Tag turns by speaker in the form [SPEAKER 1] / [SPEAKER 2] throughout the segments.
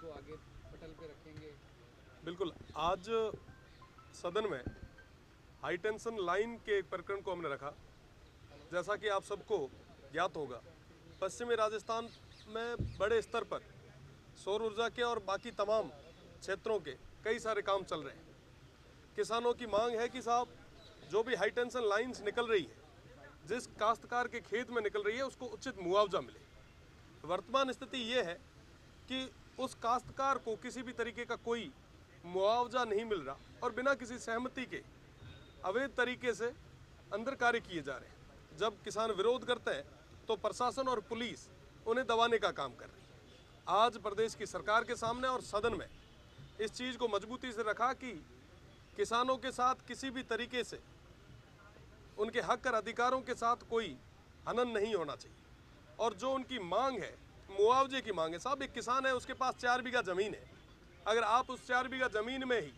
[SPEAKER 1] को आगे पटल पे रखेंगे?
[SPEAKER 2] बिल्कुल। आज सदन में हाई टेंशन लाइन के एक प्रकरण को हमने रखा। जैसा कि आप सबको ज्ञात होगा, पश्चिमी राजस्थान में बड़े स्तर पर सौर ऊर्जा के और बाकी तमाम क्षेत्रों के कई सारे काम चल रहे हैं। किसानों की मांग है कि साहब जो भी हाई टेंशन लाइन्स निकल रही है, जिस काश्तकार के खेत में निकल रही है, उसको उचित मुआवजा मिले। वर्तमान स्थिति ये है कि उस काश्तकार को किसी भी तरीके का कोई मुआवजा नहीं मिल रहा और बिना किसी सहमति के अवैध तरीके से अंदर कार्य किए जा रहे हैं। जब किसान विरोध करते हैं तो प्रशासन और पुलिस उन्हें दबाने का काम कर रही है। आज प्रदेश की सरकार के सामने और सदन में इस चीज़ को मजबूती से रखा कि किसानों के साथ किसी भी तरीके से उनके हक और अधिकारों के साथ कोई हनन नहीं होना चाहिए। और जो उनकी मांग है, मुआवजे की मांग है। साहब, एक किसान है, उसके पास 4 बीघा ज़मीन है। अगर आप उस 4 बीघा ज़मीन में ही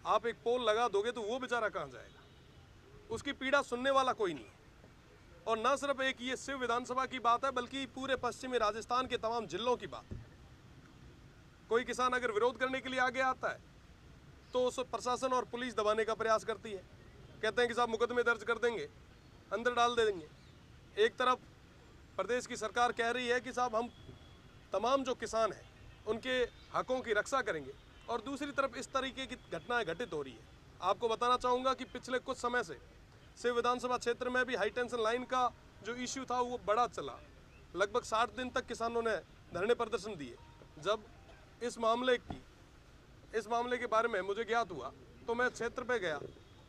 [SPEAKER 2] आप एक पोल लगा दोगे तो वो बेचारा कहाँ जाएगा? उसकी पीड़ा सुनने वाला कोई नहीं है। और न सिर्फ एक ये शिव विधानसभा की बात है, बल्कि पूरे पश्चिमी राजस्थान के तमाम जिलों की बात है। कोई किसान अगर विरोध करने के लिए आगे आता है तो उस प्रशासन और पुलिस दबाने का प्रयास करती है। कहते हैं कि साहब मुकदमे दर्ज कर देंगे, अंदर डाल देंगे। एक तरफ प्रदेश की सरकार कह रही है कि साहब हम तमाम जो किसान हैं उनके हकों की रक्षा करेंगे, और दूसरी तरफ इस तरीके की घटनाएं घटित हो रही है। आपको बताना चाहूँगा कि पिछले कुछ समय से शिव विधानसभा क्षेत्र में भी हाई टेंशन लाइन का जो इश्यू था वो बड़ा चला। लगभग 60 दिन तक किसानों ने धरने प्रदर्शन दिए। जब इस मामले के बारे में मुझे ज्ञात हुआ तो मैं क्षेत्र पे गया,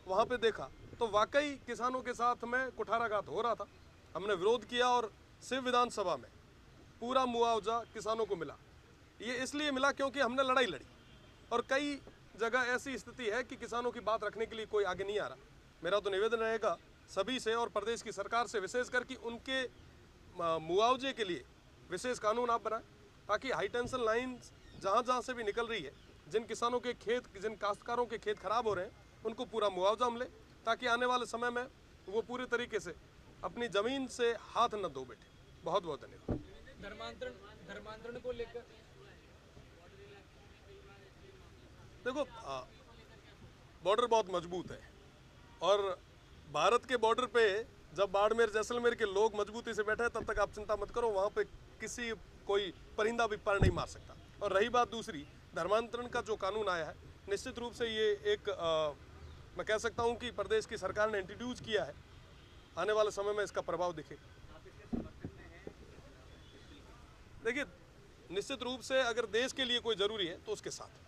[SPEAKER 2] वहाँ पे देखा तो वाकई किसानों के साथ में कुठाराघात हो रहा था। हमने विरोध किया और शिव विधानसभा में पूरा मुआवजा किसानों को मिला। ये इसलिए मिला क्योंकि हमने लड़ाई लड़ी, और कई जगह ऐसी स्थिति है कि किसानों की बात रखने के लिए कोई आगे नहीं आ रहा। मेरा तो निवेदन रहेगा सभी से और प्रदेश की सरकार से विशेषकर कि उनके मुआवजे के लिए विशेष कानून आप बनाएं, ताकि हाई टेंशन लाइन जहाँ से भी निकल रही है, जिन किसानों के खेत, जिन काश्तकारों के खेत खराब हो रहे हैं, उनको पूरा मुआवजा मिले, ताकि आने वाले समय में वो पूरे तरीके से अपनी ज़मीन से हाथ न धो बैठे। बहुत बहुत धन्यवाद।
[SPEAKER 1] धर्मांतरण को लेकर
[SPEAKER 2] देखो, बॉर्डर बहुत मजबूत है, और भारत के बॉर्डर पे जब बाड़मेर जैसलमेर के लोग मजबूती से बैठे हैं, तब तक आप चिंता मत करो, वहाँ पे किसी कोई परिंदा भी पर नहीं मार सकता। और रही बात दूसरी, धर्मांतरण का जो कानून आया है, निश्चित रूप से ये एक मैं कह सकता हूँ कि प्रदेश की सरकार ने इंट्रोड्यूस किया है। आने वाले समय में इसका प्रभाव दिखेगा। देखिए, निश्चित रूप से अगर देश के लिए कोई ज़रूरी है तो उसके साथ